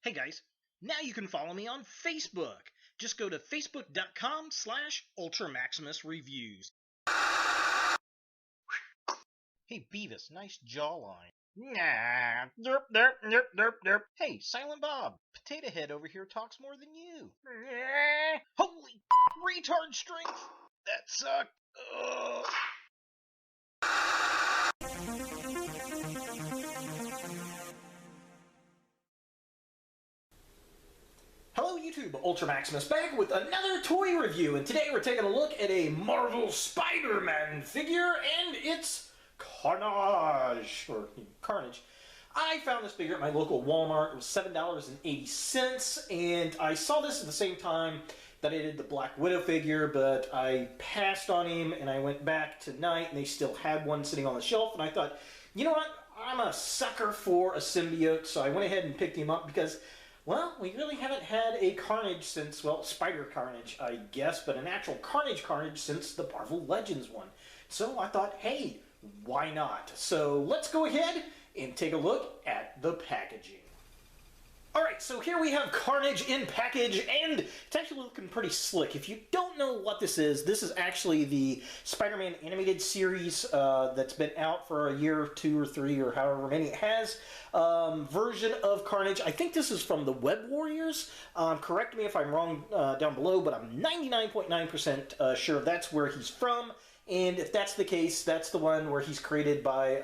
Hey guys, now you can follow me on Facebook. Just go to facebook.com/UltraMaximusReviews. Hey Beavis, nice jawline. Nah, derp, derp, derp, derp, derp. Hey, Silent Bob, Potato Head over here talks more than you. Holy retard strength! That sucked. Ugh. Hello YouTube, Ultra Maximus back with another toy review, and today we're taking a look at a Marvel Spider-Man figure, and it's Carnage, or Carnage. I found this figure at my local Walmart. It was $7.80, and I saw this at the same time that I did the Black Widow figure, but I passed on him, and I went back tonight, and they still had one sitting on the shelf, and I thought, you know what, I'm a sucker for a symbiote, so I went ahead and picked him up because, well, we really haven't had a Carnage since, well, Spider Carnage, I guess, but an actual Carnage since the Marvel Legends one. So I thought, hey, why not? So let's go ahead and take a look at the packaging. Alright, so here we have Carnage in package, and it's actually looking pretty slick. If you don't know what this is actually the Spider-Man animated series that's been out for a year or two or three or however many it has. Version of Carnage. I think this is from the Web Warriors. Correct me if I'm wrong down below, but I'm 99.9% sure that's where he's from. And if that's the case, that's the one where he's created by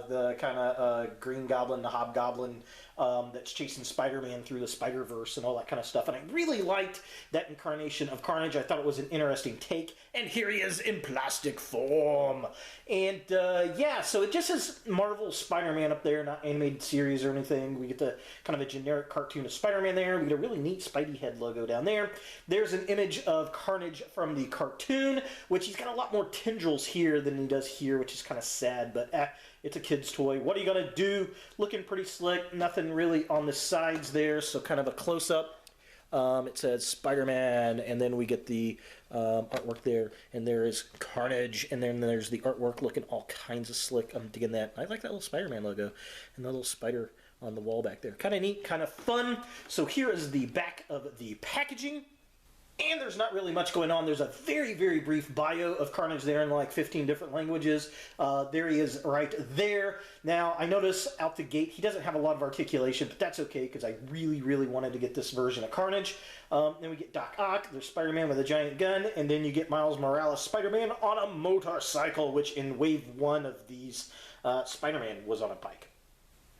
the kind of Green Goblin, the Hobgoblin that's chasing Spider-Man through the Spider-Verse and all that kind of stuff. And I really liked that incarnation of Carnage. I thought it was an interesting take. And here he is in plastic form. And yeah, so it just says Marvel Spider-Man up there, not animated series or anything. We get the kind of a generic cartoon of Spider-Man there. We get a really neat Spidey head logo down there. There's an image of Carnage from the cartoon, which he's got a lot more tendrils here than he does here, which is kind of sad, but it's a kid's toy. What are you going to do? Looking pretty slick. Nothing really on the sides there, so kind of a close-up. It says Spider-Man, and then we get the artwork there, and there is Carnage, and then there's the artwork looking all kinds of slick. I'm digging that. I like that little Spider-Man logo, and the little spider on the wall back there. Kind of neat, kind of fun. So here is the back of the packaging. And there's not really much going on. There's a very, very brief bio of Carnage there in like 15 different languages. There he is right there. Now, I notice out the gate, he doesn't have a lot of articulation, but that's okay because I really, really wanted to get this version of Carnage. Then we get Doc Ock, there's Spider-Man with a giant gun, and then you get Miles Morales Spider-Man on a motorcycle, which in wave one of these, Spider-Man was on a bike.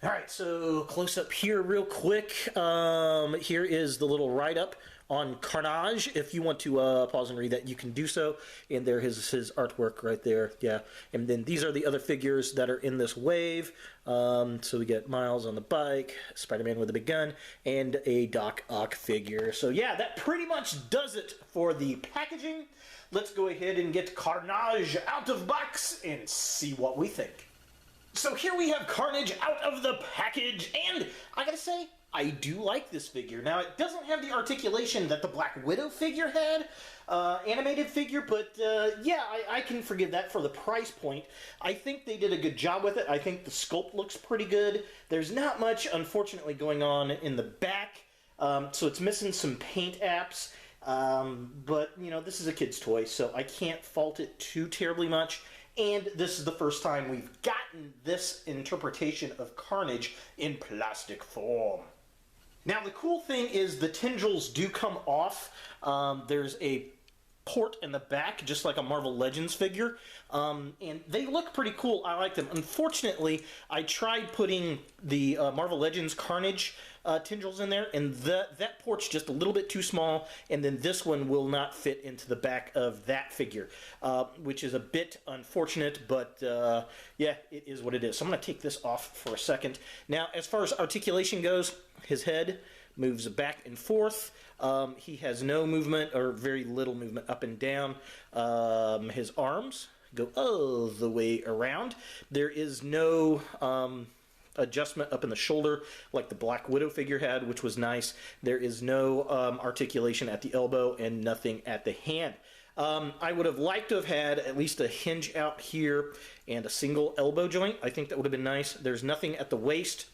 Alright, so close up here real quick. Here is the little write-up on Carnage. If you want to pause and read that, you can do so. And there is his artwork right there. Yeah. And then these are the other figures that are in this wave. So we get Miles on the bike, Spider-Man with a big gun, and a Doc Ock figure. So yeah, that pretty much does it for the packaging. Let's go ahead and get Carnage out of box and see what we think. So here we have Carnage out of the package, and I gotta say, I do like this figure. Now, it doesn't have the articulation that the Black Widow figure had, animated figure, but yeah, I can forgive that for the price point. I think they did a good job with it. I think the sculpt looks pretty good. There's not much, unfortunately, going on in the back, so it's missing some paint apps, but, you know, this is a kid's toy, so I can't fault it too terribly much. And this is the first time we've gotten this interpretation of Carnage in plastic form. Now, the cool thing is the tendrils do come off. There's a port in the back, just like a Marvel Legends figure, and they look pretty cool. I like them. Unfortunately, I tried putting the Marvel Legends Carnage tendrils in there, and that port's just a little bit too small, and then this one will not fit into the back of that figure, which is a bit unfortunate, but yeah, it is what it is. So I'm going to take this off for a second. Now, as far as articulation goes, his head moves back and forth. He has no movement, or very little movement, up and down. His arms go all the way around. There is no adjustment up in the shoulder like the Black Widow figure had, which was nice. There is no articulation at the elbow and nothing at the hand. I would have liked to have had at least a hinge out here and a single elbow joint. I think that would have been nice. There's nothing at the waist.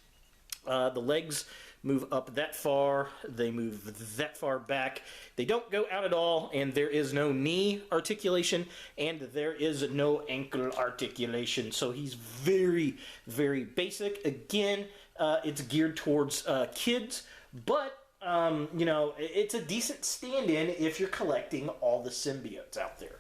The legs move up that far, they move that far back. They don't go out at all, and there is no knee articulation, and there is no ankle articulation. So he's very, very basic. Again, it's geared towards kids, but you know, it's a decent stand-in if you're collecting all the symbiotes out there.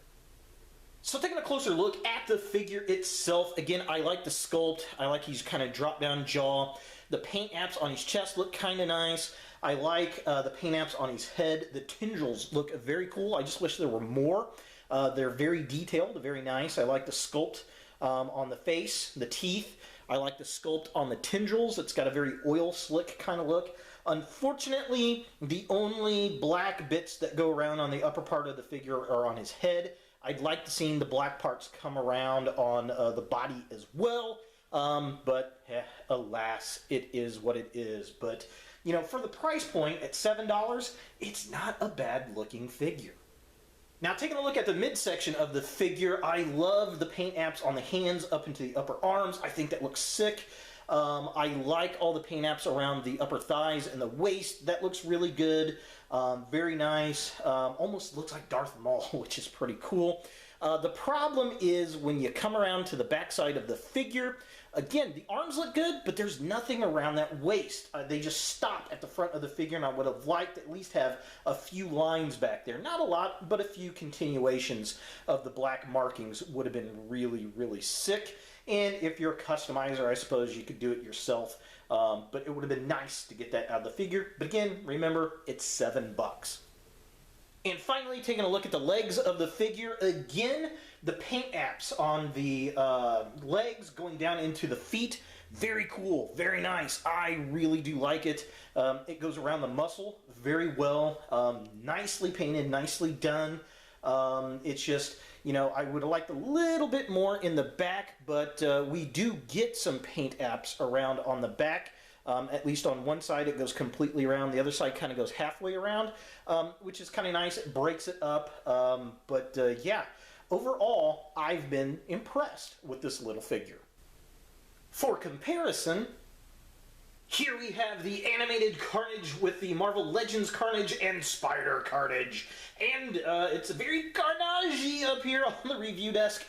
So taking a closer look at the figure itself, again, I like the sculpt. I like his kind of drop-down jaw. The paint apps on his chest look kind of nice. I like the paint apps on his head. The tendrils look very cool. I just wish there were more. They're very detailed, very nice. I like the sculpt on the face, the teeth. I like the sculpt on the tendrils. It's got a very oil slick kind of look. Unfortunately, the only black bits that go around on the upper part of the figure are on his head. I'd like to see the black parts come around on the body as well, but alas, it is what it is. But, you know, for the price point at $7, it's not a bad looking figure. Now, taking a look at the midsection of the figure, I love the paint apps on the hands up into the upper arms. I think that looks sick. I like all the paint apps around the upper thighs and the waist. That looks really good. Very nice. Almost looks like Darth Maul, which is pretty cool. The problem is when you come around to the backside of the figure, again, the arms look good, but there's nothing around that waist. They just stop at the front of the figure, and I would have liked to at least have a few lines back there. Not a lot, but a few continuations of the black markings would have been really, really sick. And if you're a customizer, I suppose you could do it yourself. But it would have been nice to get that out of the figure. But again, remember, it's $7. And finally, taking a look at the legs of the figure, again, the paint apps on the legs going down into the feet, very cool, very nice. I really do like it. It goes around the muscle very well, nicely painted, nicely done. It's just, you know, I would have liked a little bit more in the back, but we do get some paint apps around on the back. At least on one side it goes completely around, the other side kind of goes halfway around, which is kind of nice. It breaks it up, but yeah, overall I've been impressed with this little figure. For comparison, here we have the animated Carnage with the Marvel Legends Carnage and Spider Carnage. And it's very Carnage-y up here on the review desk.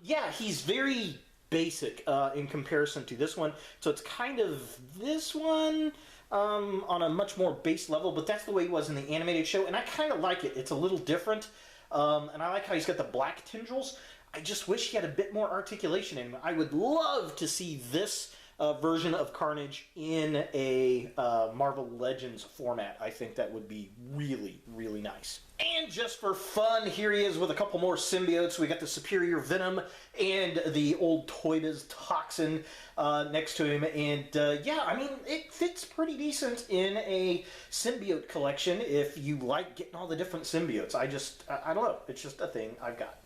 Yeah, he's very basic in comparison to this one. So it's kind of this one on a much more base level, but that's the way he was in the animated show. And I kind of like it. It's a little different. And I like how he's got the black tendrils. I just wish he had a bit more articulation in him. I would love to see this version of Carnage in a Marvel Legends format. I think that would be really, really nice. And just for fun, here he is with a couple more symbiotes. We got the Superior Venom and the old Toy Biz Toxin next to him. And yeah, I mean, it fits pretty decent in a symbiote collection if you like getting all the different symbiotes. I don't know. It's just a thing I've got.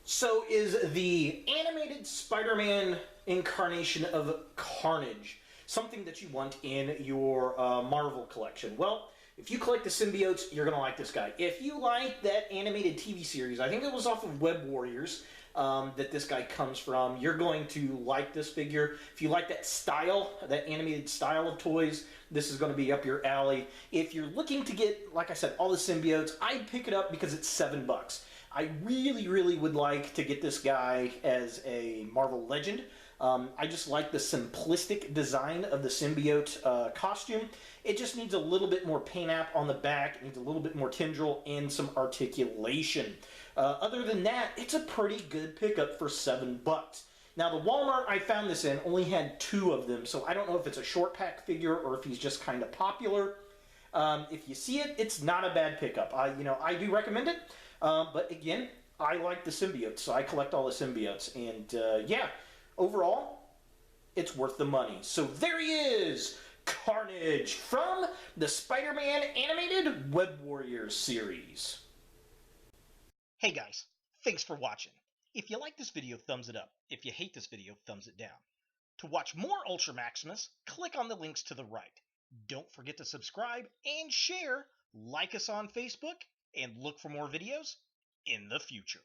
So is the animated Spider-Man incarnation of Carnage something that you want in your Marvel collection? Well, if you collect the symbiotes, you're going to like this guy. If you like that animated TV series, I think it was off of Web Warriors that this guy comes from, you're going to like this figure. If you like that style, that animated style of toys, this is going to be up your alley. If you're looking to get, like I said, all the symbiotes, I'd pick it up because it's $7. I really, really would like to get this guy as a Marvel Legend. I just like the simplistic design of the symbiote costume. It just needs a little bit more paint app on the back. It needs a little bit more tendril and some articulation. Other than that, it's a pretty good pickup for $7. Now, the Walmart I found this in only had 2 of them, so I don't know if it's a short pack figure or if he's just kind of popular. If you see it, it's not a bad pickup. I do recommend it. But again, I like the symbiotes, so I collect all the symbiotes. And yeah, overall, it's worth the money. So there he is, Carnage from the Spider-Man animated Web Warriors series. Hey guys, thanks for watching. If you like this video, thumbs it up. If you hate this video, thumbs it down. To watch more Ultra Maximus, click on the links to the right. Don't forget to subscribe and share, like us on Facebook, and look for more videos in the future.